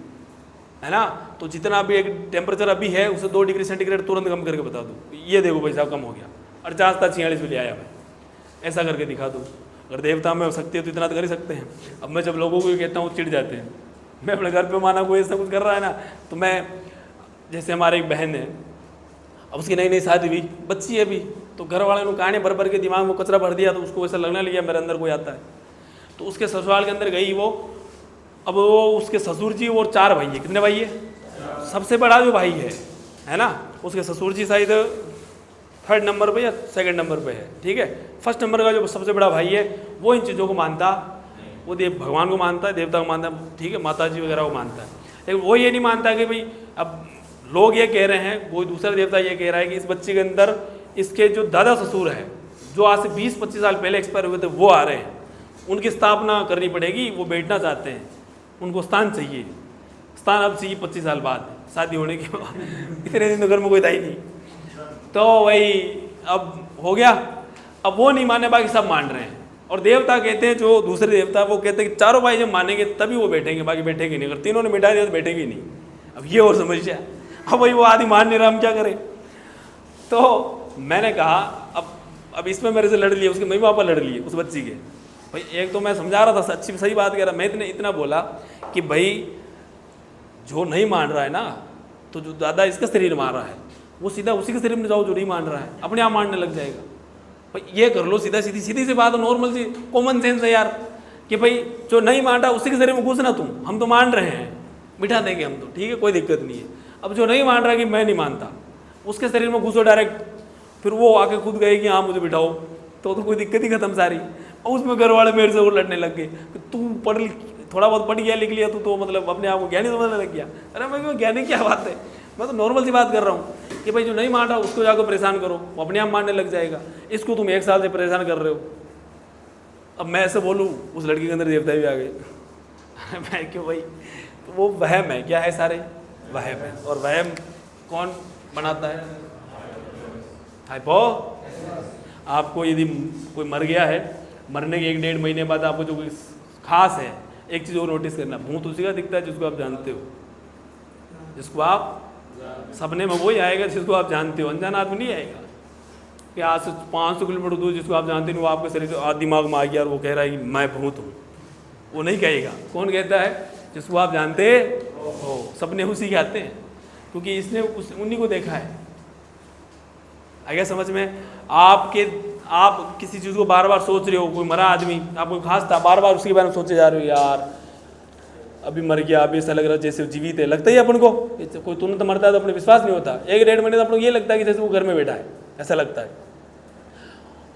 है ना। तो जितना भी एक टेम्परेचर अभी है उसे 2 डिग्री सेंटीग्रेड तुरंत कम करके बता दो, ये देखो भाई साहब कम हो गया, 48 था 46 पे ले आया मैं, ऐसा करके दिखा दो। अगर देवता में हो सकती है तो इतना तो कर ही सकते हैं। अब मैं जब लोगों को ये कहता हूँ चिढ़ जाते हैं। मैं अपने घर पे माना कोई ऐसा कुछ कर रहा है ना, तो मैं, जैसे हमारी एक बहन है, अब उसकी नई नई शादी हुई, बच्ची है अभी, तो घर वाले ने कहानी भर भर के दिमाग में कचरा भर दिया, तो उसको ऐसा लगने लगा मेरे अंदर कोई आता है। तो उसके ससुराल के अंदर गई वो, अब वो उसके ससुर जी और 4 भाई है। कितने भाई है? सबसे बड़ा जो भाई है ना, उसके ससुर जी शायद 3rd नंबर पे या 2nd नंबर पे है, ठीक है। 1st नंबर का जो सबसे बड़ा भाई है वो इन चीज़ों को मानता, वो देव भगवान को मानता है, देवता को मानता है, ठीक है, माता जी वगैरह को मानता है। लेकिन वो ये नहीं मानता कि भाई अब लोग ये कह रहे हैं, कोई दूसरा देवता ये कह रहा है कि इस बच्चे के अंदर इसके जो दादा ससुर है, जो आज से 20-25 साल पहले एक्सपायर हुए थे, वो आ रहे हैं, उनकी स्थापना करनी पड़ेगी। वो बैठना चाहते हैं, उनको स्थान चाहिए। स्थान अब चाहिए 25 साल बाद शादी होने के बाद। इतने दिन तो घर में कोई था ही नहीं। तो वही अब हो गया। अब वो नहीं माने, बाकी सब मान रहे हैं। और देवता कहते हैं, जो दूसरे देवता वो कहते हैं कि चारों भाई जब मानेंगे तभी वो बैठेंगे, बाकी बैठेंगे नहीं। अगर तीनों ने मिटा दिया तो बैठेंगे नहीं। अब ये और समस्या। अब भाई वो आदि मान नहीं रहा, हम क्या करें? तो मैंने कहा अब इसमें मेरे से लड़ लिए, उसके मम्मी पापा लड़ लिए उस बच्ची के। भाई एक तो मैं समझा रहा था, अच्छी सही बात कह रहा, मैं इतना बोला कि भाई जो नहीं मान रहा है ना, तो जो दादा इसका शरीर मार रहा है, वो सीधा उसी के शरीर में जाओ जो नहीं मान रहा है, अपने आप मानने लग जाएगा। भाई ये कर लो, सीधा सीधी सी बात, नॉर्मल सी कॉमन सेंस है यार, कि भाई जो नहीं मान रहा उसी के शरीर में घुसना तुम, हम तो मान रहे हैं, बिठा देंगे हम तो, ठीक है, कोई दिक्कत नहीं है। अब जो नहीं मान रहा कि मैं नहीं मानता, उसके शरीर में घुसो डायरेक्ट, फिर वो आके खुद गए कि हाँ मुझे बिठाओ, तो कोई दिक्कत ही खत्म सारी। और उसमें घर वाले मेरे से और लड़ने लग गए कि तू थोड़ा बहुत पढ़ गया, लिख लिया, तू तो मतलब अपने आप को ज्ञानी समझने लग गया। अरे मैं ज्ञानी क्या बात है, मैं तो नॉर्मल सी बात कर रहा हूँ कि भाई जो नहीं मान रहा उसको जाकर परेशान करो, वो अपने आप मानने लग जाएगा। इसको तुम 1 साल से परेशान कर रहे हो। अब मैं ऐसे बोलूँ, उस लड़की के अंदर देवता भी आ गए। मैं क्यों भाई, तो वो वहम है, क्या है, सारे वहम है। और वहम कौन बनाता है? हाइपो। आपको यदि कोई मर गया है, मरने के 1-1.5 महीने बाद आपको जो कोई खास है, एक चीज़ और नोटिस करना, भूत उसी का दिखता है जिसको आप जानते हो, जिसको आप सपने में वही आएगा जिसको आप जानते हो, अनजान आदमी नहीं आएगा। कि आज से 500 किलोमीटर दूर जिसको आप जानते नहीं, वो आपके शरीर आदि दिमाग में आ गया और वो कह रहा है कि मैं भूत हूँ, वो नहीं कहेगा। कौन कहता है? जिसको आप जानते हो। सपने उसी के आते हैं, क्योंकि इसने उन्हीं को देखा है। आ गया समझ में? आप किसी चीज़ को बार बार सोच रहे हो, कोई मरा आदमी आपको खास था, बार बार उसके बारे में सोचे जा रहे हो, यार अभी मर गया, अभी ऐसा लग रहा है जैसे जीवित है, लगता ही अपन को। कोई तुरंत मरता है तो अपने विश्वास नहीं होता, 1-1.5 महीने तो अपन को ये लगता है कि जैसे वो घर में बैठा है, ऐसा लगता है।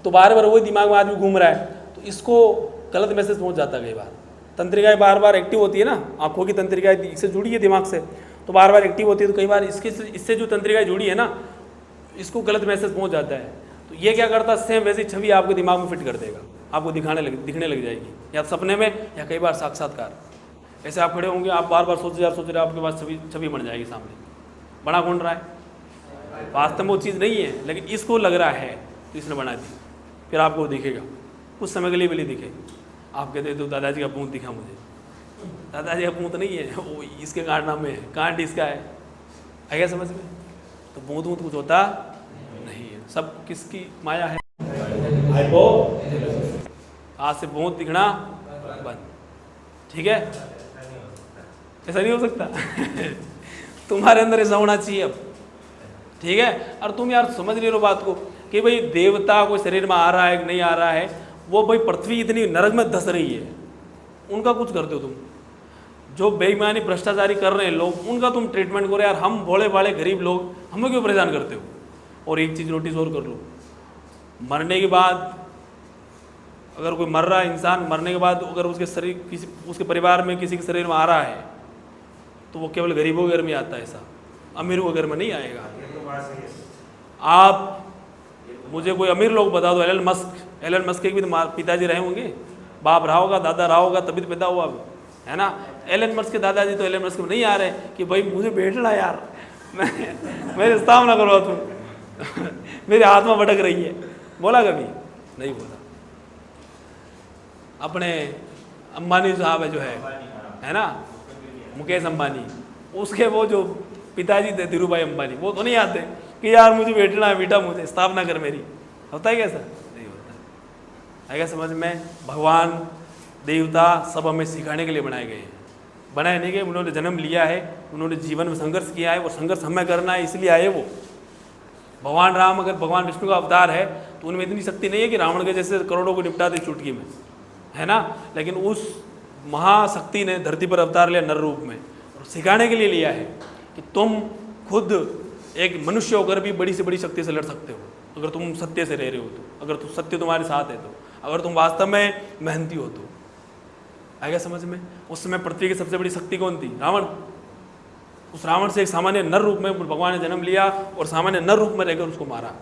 तो बार बार वही दिमाग में आदमी घूम रहा है, तो इसको गलत मैसेज पहुंच जाता है। कई बार तंत्रिकाएं बार बार एक्टिव होती है ना, आंखों की तंत्रिकाएं इससे जुड़ी है दिमाग से, तो बार बार एक्टिव होती है, तो कई बार इससे जो तंत्रिकाएं जुड़ी है ना, इसको गलत मैसेज पहुंच जाता है। तो ये क्या करता है, सेम वैसी छवि आपके दिमाग में फिट कर देगा, आपको दिखने लग जाएगी, या सपने में या कई बार साक्षात्कार। ऐसे आप खड़े होंगे, आप बार बार सोच रहे आपके पास छवि बन जाएगी सामने। बना कौन रहा है? वास्तव में वो चीज़ नहीं है, लेकिन इसको लग रहा है तो इसने बना दी। फिर आपको दिखेगा, कुछ समय के लिए भी दिखे। आप कहते तो दादाजी का पूंछ दिखा मुझे, दादाजी का पूंछ नहीं है, वो इसके कारनामे है, कांड इसका है। आएगा समझ में? तो बूंद कुछ होता नहीं है, सब किसकी माया है? आज से बूंद दिखना बंद, ठीक है? ऐसा नहीं हो सकता। तुम्हारे अंदर ऐसा होना चाहिए अब, ठीक है? और तुम यार समझ रहे हो बात को कि भाई देवता कोई शरीर में आ रहा है कि नहीं आ रहा है, वो भाई पृथ्वी इतनी नरक में धस रही है, उनका कुछ करते हो तुम। जो बेईमानी भ्रष्टाचारी कर रहे हैं लोग, उनका तुम ट्रीटमेंट करो यार। हम भोले भाले गरीब लोग, हमें क्यों परेशान करते हो? और एक चीज़ नोटिस और कर लो, मरने के बाद अगर कोई मर रहा है इंसान, मरने के बाद अगर उसके शरीर किसी उसके परिवार में किसी के शरीर में आ रहा है, तो वो केवल गरीबों के घर में आता है, ऐसा अमीरों के घर में नहीं आएगा। आप मुझे कोई अमीर लोग बता दो, एलन मस्क के भी तो पिताजी रहे होंगे, बाप रहा होगा, दादा रहा होगा, तभी तो पैदा हुआ, है ना? एलन मस्क के दादाजी तो एलन मस्क में नहीं आ रहे कि भाई मुझे बैठना यार, मेरे स्थापना करवा तुम। मेरी आत्मा भटक रही है, बोला कभी नहीं बोला। अपने अंबानी साहब है जो है ना, मुकेश अंबानी, उसके वो जो पिताजी थे धीरूभाई अंबानी, वो तो नहीं आते कि यार मुझे बैठना है, बेटा मुझे स्थापना कर मेरी। होता है कैसा? नहीं होता। आएगा समझ में? भगवान देवता सब हमें सिखाने के लिए बनाए गए हैं, बनाए नहीं गए। उन्होंने जन्म लिया है, उन्होंने जीवन में संघर्ष किया है, वो संघर्ष हमें करना है, इसलिए आए वो। भगवान राम अगर भगवान विष्णु का अवतार है तो उनमें इतनी शक्ति नहीं है कि रावण के जैसे करोड़ों को निपटा दे चुटकी में, है ना। लेकिन उस महाशक्ति ने धरती पर अवतार लिया नर रूप में, और सिखाने के लिए लिया है कि तुम खुद एक मनुष्य होकर भी बड़ी से बड़ी शक्ति से लड़ सकते हो, अगर तुम सत्य से रह रहे हो तो, अगर तुम सत्य तुम्हारे साथ है तो, अगर तुम वास्तव में मेहनती हो तो। आएगा समझ में? उस समय पृथ्वी की सबसे बड़ी शक्ति कौन थी? रावण। उस रावण से एक सामान्य नर रूप में भगवान ने जन्म लिया और सामान्य नर रूप में रहकर उसको मारा,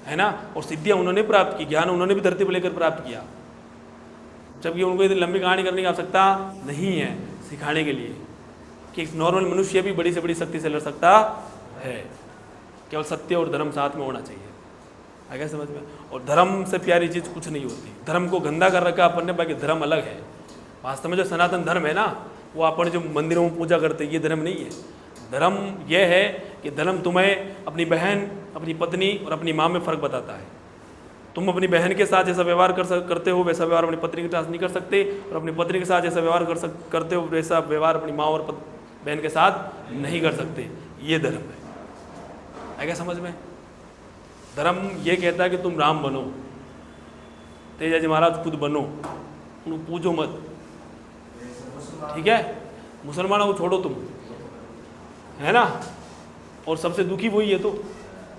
है ना। और सिद्धियां उन्होंने प्राप्त की, ज्ञान उन्होंने भी धरती पर लेकर प्राप्त किया, जबकि उनको इतनी लंबी कहानी करने की आवश्यकता नहीं है, सिखाने के लिए कि एक नॉर्मल मनुष्य भी बड़ी से बड़ी शक्ति से लड़ सकता है, केवल सत्य और धर्म साथ में होना चाहिए। आगे समझ में? और धर्म से प्यारी चीज़ कुछ नहीं होती। धर्म को गंदा कर रखा अपन ने, बाकी धर्म अलग है। वास्तव में जो सनातन धर्म है ना, वो अपन जो मंदिरों में पूजा करते हैं, ये धर्म नहीं है। धर्म यह है कि धर्म तुम्हें अपनी बहन, अपनी पत्नी और अपनी माँ में फ़र्क बताता है। तुम अपनी बहन के साथ जैसा व्यवहार करते हो वैसा व्यवहार अपनी पत्नी के साथ नहीं कर सकते, और अपनी पत्नी के साथ जैसा व्यवहार करते हो वैसा व्यवहार अपनी माँ और बहन के साथ नहीं कर सकते। ये धर्म है। आएगा समझ में? धर्म ये कहता है कि तुम राम बनो, तेजा जी महाराज खुद बनो, उनको पूजो मत, ठीक है। मुसलमानों को छोड़ो तुम, है ना। और सबसे दुखी वही है, तो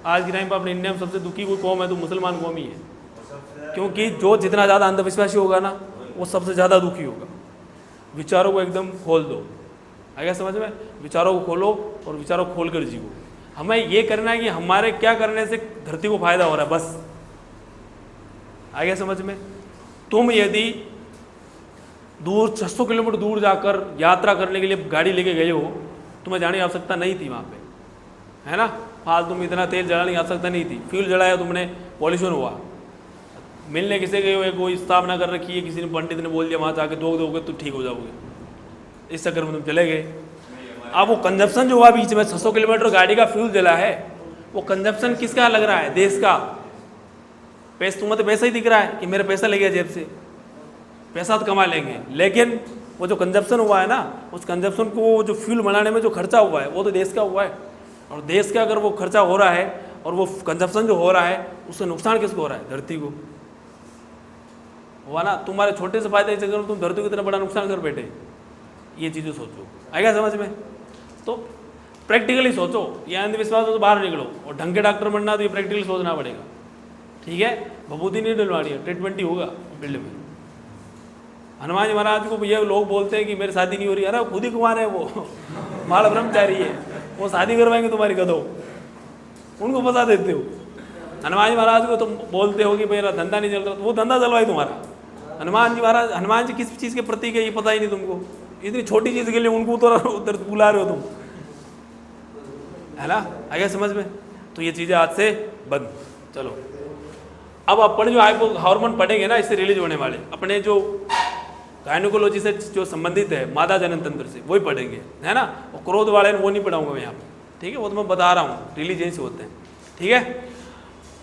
आज के टाइम पर अपने इंडिया में सबसे दुखी कोई कौम है तो मुसलमान कौम ही है, क्योंकि जो जितना ज़्यादा अंधविश्वासी होगा ना, वो सबसे ज़्यादा दुखी होगा। विचारों को एकदम खोल दो, आगे समझ में? विचारों को खोलो और विचारों को खोल कर जियो। हमें ये करना है कि हमारे क्या करने से धरती को फायदा हो रहा है, बस। आगे समझ में? तुम यदि दूर 600 किलोमीटर दूर जाकर यात्रा करने के लिए गाड़ी लेके गए हो, तुम्हें जाने की आवश्यकता नहीं थी वहाँ पे, है ना। फालतू में इतना तेल जलाने की आवश्यकता नहीं थी, फ्यूल जलाया तुमने, पॉल्यूशन हुआ। मिलने किसे गए हो, कोई स्थापना कर रखी है, किसी ने पंडित ने बोल दिया वहाँ जाके दोगे तो ठीक हो जाओगे, इस चक्कर में तुम चले गए। अब वो कंजप्शन जो हुआ बीच में 600 किलोमीटर गाड़ी का फ्यूल जला है, वो कंजप्शन किसका लग रहा है? देश का। पैसा तुम्हें तो पैसा ही दिख रहा है कि मेरा पैसा ले गया जेब से, पैसा तो कमा लेंगे, लेकिन वो जो कंजप्शन हुआ है ना, उस कंजप्शन को जो फ्यूल बनाने में जो खर्चा हुआ है वो तो देश का हुआ है। और देश का अगर वो खर्चा हो रहा है और वो कंजप्शन जो हो रहा है, उससे नुकसान किसको हो रहा है? धरती को हुआ ना। तुम्हारे छोटे से फायदे से तुम धरती को इतना बड़ा नुकसान कर बैठे। ये चीज़ें सोचो, आएगा समझ में? तो प्रैक्टिकली सोचो, ये अंधविश्वास तो बाहर निकलो, और ढंग के डॉक्टर बनना तो ये प्रैक्टिकली सोचना पड़ेगा, ठीक है। भभूति नहीं डलवानी है, ट्रीटमेंट ही होगा फील्ड में। हनुमान जी महाराज को ये लोग बोलते हैं कि मेरी शादी नहीं हो रही, अरे खुद ही कुमार है, वो माल ब्रह्मचारी है, वो शादी करवाएंगे तुम्हारी गधो, उनको फंसा देते हो। हनुमान जी महाराज को तुम बोलते हो कि मेरा धंधा नहीं चल रहा, तो वो धंधा चलवाए तुम्हारा। हनुमान जी महाराज, हनुमान जी किस चीज़ के प्रतीक है ये पता ही नहीं तुमको। इतनी छोटी चीज़ के लिए उनको तो उधर बुला रहे हो तुम, है ना। आगे समझ में? तो ये चीज़ें आज से बंद। चलो अब अपन जो हार्मोन पढ़ेंगे ना, इससे रिलीज होने वाले अपने जो गायनोकोलॉजी से जो संबंधित है, मादा जनन तंत्र से, वही पढ़ेंगे, है ना। और क्रोध वाले वो नहीं पढ़ाऊंगा मैं यहाँ पर, ठीक है। वो तो मैं बता रहा हूँ, रिलीज यहीं से होते हैं, ठीक है।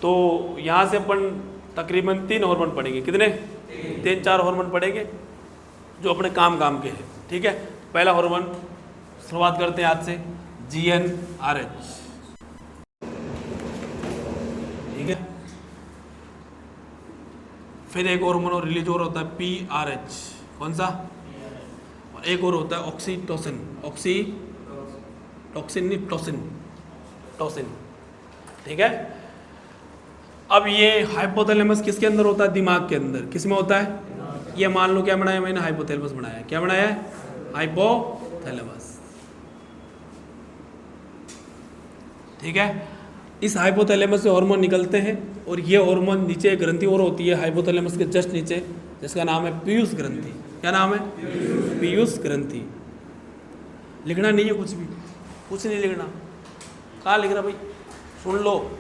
तो यहाँ से अपन तकरीबन 3 हार्मोन पढ़ेंगे। कितने? 3-4 हार्मोन पढ़ेंगे जो अपने काम के हैं, ठीक है। पहला हार्मोन शुरुआत करते हैं आज से, GnRH, ठीक है। फिर एक हार्मोन और रिलीज और होता है PRH, कौन सा? और एक और होता है ऑक्सीटोसिन, ऑक्सीटोसिन नहीं, टोसिन, ठीक है। अब ये हाइपोथैलेमस किसके अंदर होता है? दिमाग के अंदर। किस में होता है? ये मान लो क्या बनाया मैंने? हाइपोथैलेमस बनाया। क्या बनाया है? हाइपोथैलेमस, ठीक है। इस हाइपोथैलेमस से हार्मोन निकलते हैं, और ये हार्मोन नीचे एक ग्रंथि और होती है हाइपोथैलेमस के जस्ट नीचे, जिसका नाम है पीयूष ग्रंथि। क्या नाम है? पीयूष ग्रंथि। लिखना नहीं है कुछ भी, कुछ नहीं लिखना। कहाँ लिख रहा भाई? सुन लो,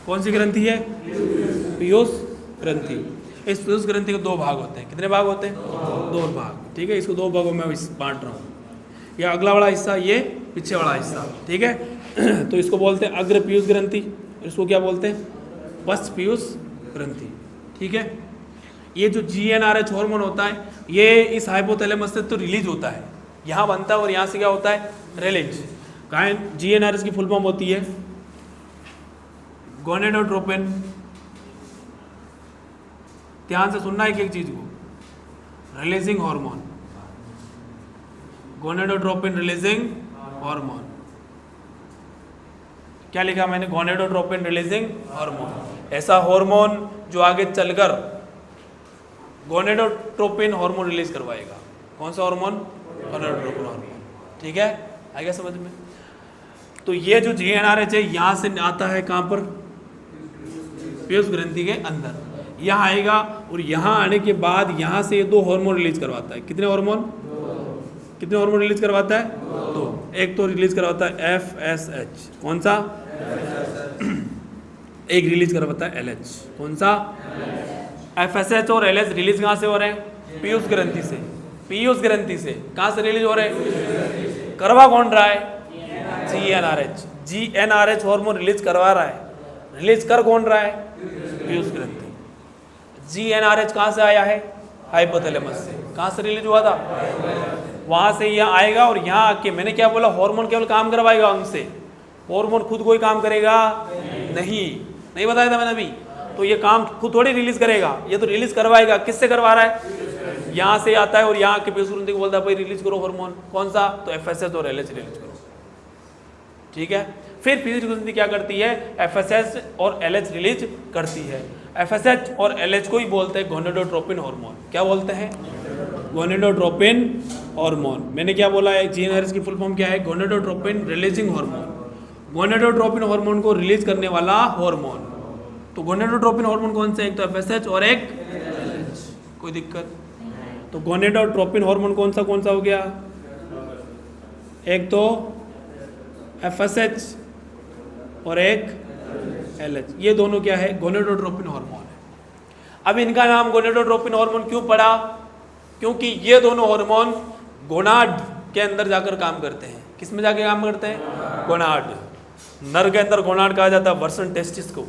कौन सी ग्रंथि है? पीयूष ग्रंथि। इस पीयूष ग्रंथि के 2 भाग होते हैं। कितने भाग होते हैं? 2 भाग, ठीक है। इसको 2 भागों में बांट रहा हूँ। यह अगला वाला हिस्सा, ये पीछे वाला हिस्सा, ठीक है। तो इसको बोलते हैं अग्र पीयूष ग्रंथि, इसको क्या बोलते हैं? पश्च पीयूष ग्रंथि। ठीक है, ये जो GnRH हार्मोन होता है ये इस हाइपोथैलेमस से तो रिलीज होता है, यहाँ बनता है और यहाँ से क्या होता है, रिलीज। GnRH की फुल फॉर्म होती है गोनेडोट्रोपिन, ध्यान से सुनना एक एक चीज को, releasing hormone, gonadotropin releasing hormone. क्या लिखा मैंने, गोनेडोट्रोपिन रिलीजिंग हार्मोन। ऐसा हार्मोन जो आगे चलकर गोनेडोट्रोपिन हार्मोन रिलीज करवाएगा। कौन सा हार्मोन, गोनेडोट्रोपिन हार्मोन। ठीक है, आ गया समझ में। तो ये जो GnRH है यहाँ से आता है कहाँ पर, पीयूष ग्रंथि के अंदर, यहाँ आएगा और यहाँ आने के बाद यहाँ से दो हार्मोन रिलीज करवाता है। कितने हार्मोन, कितने हार्मोन रिलीज करवाता है, दो। एक तो रिलीज करवाता है FSH, कौन सा, एक रिलीज करवाता है LH, कौन सा, FSH और LH रिलीज कहाँ से हो रहे हैं, पीयूष ग्रंथि से। पीयूष ग्रंथि से कहाँ से रिलीज हो रहे हैं, करवा कौन रहा है, GnRH। GnRH हार्मोन रिलीज करवा रहा है, रिलीज कर कौन रहा है, पीयूष ग्रंथि। GnRH कहाँ से आया है, हाइपोथैलेमस से। कहाँ से रिलीज हुआ था, वहाँ से यहाँ आएगा और यहाँ आके, मैंने क्या बोला, हार्मोन केवल काम करवाएगा अंग से, हार्मोन खुद कोई काम करेगा नहीं बताया था मैंने अभी। तो ये काम खुद थोड़ी रिलीज करेगा, ये तो रिलीज करवाएगा। किससे करवा रहा है, यहाँ से आता है और यहाँ के पीयूष ग्रंथि को बोलता है भाई रिलीज करो हार्मोन, कौन सा, तो FSH और LH रिलीज करो। ठीक है, फिर पीयूष ग्रंथि क्या करती है, FSH और LH रिलीज करती है। FSH और LH को ही बोलते हैं गोनेडोट्रोपिन हार्मोन। क्या बोलते हैं, गोनेडोट्रोपिन हार्मोन। मैंने क्या बोला है, GnRH की फुल फॉर्म क्या है, gonadotropin releasing hormone. Gonadotropin hormone को रिलीज करने वाला हार्मोन। तो गोनेडोट्रोपिन हार्मोन कौन से, एक तो FSH और एक LH। कोई दिक्कत, तो गोनेडोट्रोपिन हार्मोन कौन सा हो गया, एक तो FSH और एक LH, ये दोनों क्या है, गोनेडोट्रोपिन हार्मोन है। अब इनका नाम गोनेडोट्रोपिन हार्मोन क्यों पड़ा, क्योंकि ये दोनों हार्मोन गोनाड के अंदर जाकर काम करते हैं। किस में जाके काम करते हैं, गोनाड। नर के अंदर गोनाड कहा जाता है, वर्सन टेस्टिस को,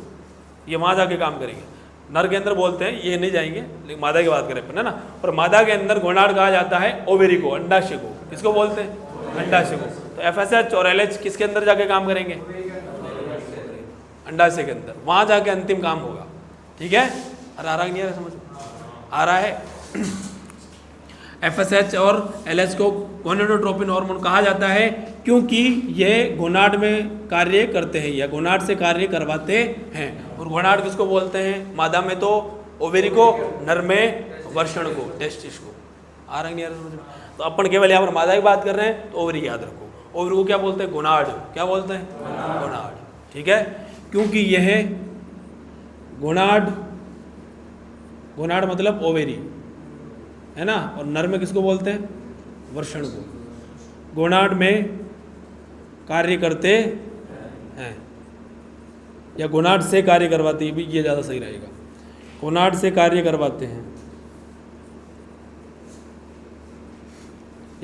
ये वहाँ जाके काम करेंगे। नर के अंदर बोलते हैं, ये नहीं जाएंगे, लेकिन मादा की बात करें अपन, है ना। और मादा के अंदर गोनाड कहा जाता है ओवेरी को, अंडाशय को। किसको बोलते हैं, अंडाशय को। तो FSH और LH किसके अंदर जाके काम करेंगे, अंडाशय के अंदर, वहाँ जाके अंतिम काम होगा। ठीक है, अरे आ रहा नहीं आ रहा, समझ आ रहा है। FSH और LH को गोनेडोट्रोपिन हार्मोन कहा जाता है क्योंकि ये गोनाड में कार्य करते हैं या गोनाड से कार्य करवाते हैं। और गोनाड किसको बोलते हैं, मादा में तो ओवेरी को, नर में वर्षण को, टेस्टिस को। आ रहा नहीं आ रहा, तो अपन केवल यहाँ पर मादा की बात कर रहे हैं, तो ओवरी याद रखो। ओवरी को क्या बोलते हैं, गोनाड। क्या बोलते हैं, गोनाड। ठीक है, क्योंकि यह गोनाड, गोनाड मतलब ओवेरी है ना, और नर में किसको बोलते हैं, वर्षण को। गोनाड में कार्य करते हैं या गोनाड से कार्य करवाते हैं, भी ये ज़्यादा सही रहेगा। गोनाड से कार्य करवाते हैं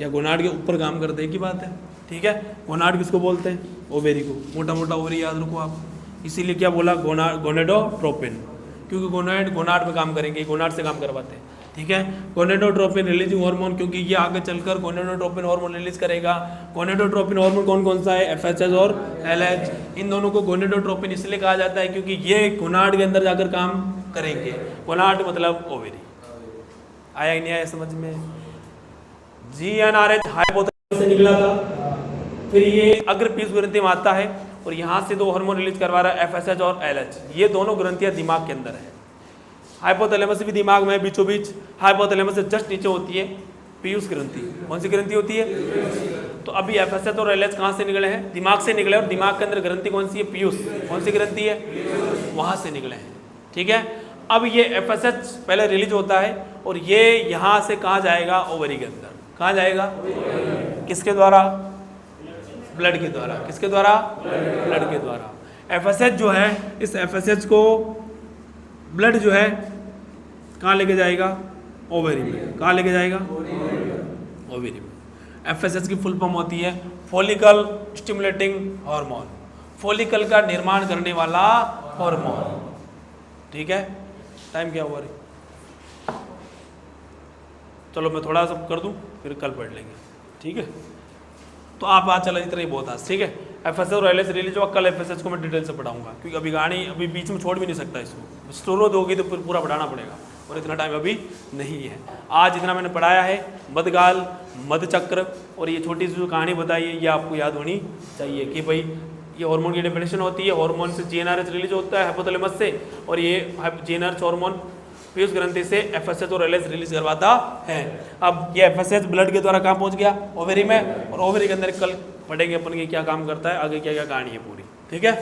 या गोनाड के ऊपर काम करते हैं की बात है। ठीक है, गोनाड किसको बोलते हैं, ओवेरी को। मोटा मोटा ओवेरी याद रखो आप, इसीलिए क्या बोला, गोनेडोट्रोपिन, क्योंकि गोनाड में काम करेंगे, गोनाड से काम करवाते हैं। ठीक है, गोनेडोट्रोपिन रिलीजिंग हार्मोन, क्योंकि ये आगे चलकर गोनेडोट्रोपिन हार्मोन रिलीज करेगा। गोनेडोट्रोपिन हार्मोन कौन कौन सा है, FSH और LH। इन दोनों को गोनेडोट्रोपिन इसलिए कहा जाता है क्योंकि ये गोनाड के अंदर जाकर काम करेंगे। गोनाड मतलब ओवेरी। आया ही नहीं आया समझ में। GnRH हाइपोथैलेमस से निकला था, फिर ये अग्र पीयूष ग्रंथि में आता है और यहाँ से दो हार्मोन रिलीज करवा रहा है, FSH और LH। ये दोनों ग्रंथियाँ दिमाग के अंदर है। हाइपोथैलेमस भी दिमाग में बीचों बीच, हाइपोथैलेमस से जस्ट नीचे होती है पीयूष ग्रंथि। कौन सी ग्रंथि होती है, तो अभी FSH और LH कहाँ से निकले हैं, दिमाग से निकले। और दिमाग के अंदर ग्रंथि कौन सी है, पीयूष। कौन सी ग्रंथि है, वहाँ से निकले हैं। ठीक है, अब ये FSH पहले रिलीज होता है और ये यहाँ से कहाँ जाएगा, ओवरी के अंदर। कहाँ जाएगा, किसके द्वारा, ब्लड के द्वारा। किसके द्वारा, ब्लड के द्वारा। FSH जो है, इस FSH को ब्लड जो है कहाँ लेके जाएगा, ओवेरी में। कहाँ लेके जाएगा, ओवेरी में। FSH की फुल फॉर्म होती है फॉलिकल स्टिमुलेटिंग हार्मोन, फॉलिकल का निर्माण करने वाला हार्मोन। ठीक है, टाइम क्या हुआ रे? चलो मैं थोड़ा सा कर दूं, फिर कल पढ़ लेंगे, ठीक है? तो आप आज चला इतना ही बहुत आज, ठीक है? एफएसएच और एलएच रिलीज हुआ, कल एफएसएच को मैं डिटेल से पढ़ाऊंगा, क्योंकि अभी गाड़ी अभी बीच में छोड़ भी नहीं सकता इसको, स्टोर दोगी तो फिर पूरा पढ़ाना पड़ेगा और इतना टाइम अभी नहीं है। आज इतना मैंने पढ़ाया है, मध्यकाल, मध्यचक्र और ये छोटी सी जो कहानी बताई है ये आपको याद होनी चाहिए कि भाई ये हार्मोन की डेफिनेशन होती है, हार्मोन से जीएनआरएच रिलीज होता है हाइपोथैलेमस से, और ये जीएनआरएच हार्मोन पीयूष ग्रंथि से एफएसएच और एलएच रिलीज करवाता है। अब ये एफएसएच ब्लड के द्वारा कहाँ पहुंच गया? ओवेरी में, और ओवेरी के अंदर कल पढ़ेंगे अपन के क्या काम करता है, आगे क्या क्या कहानी है पूरी, ठीक है?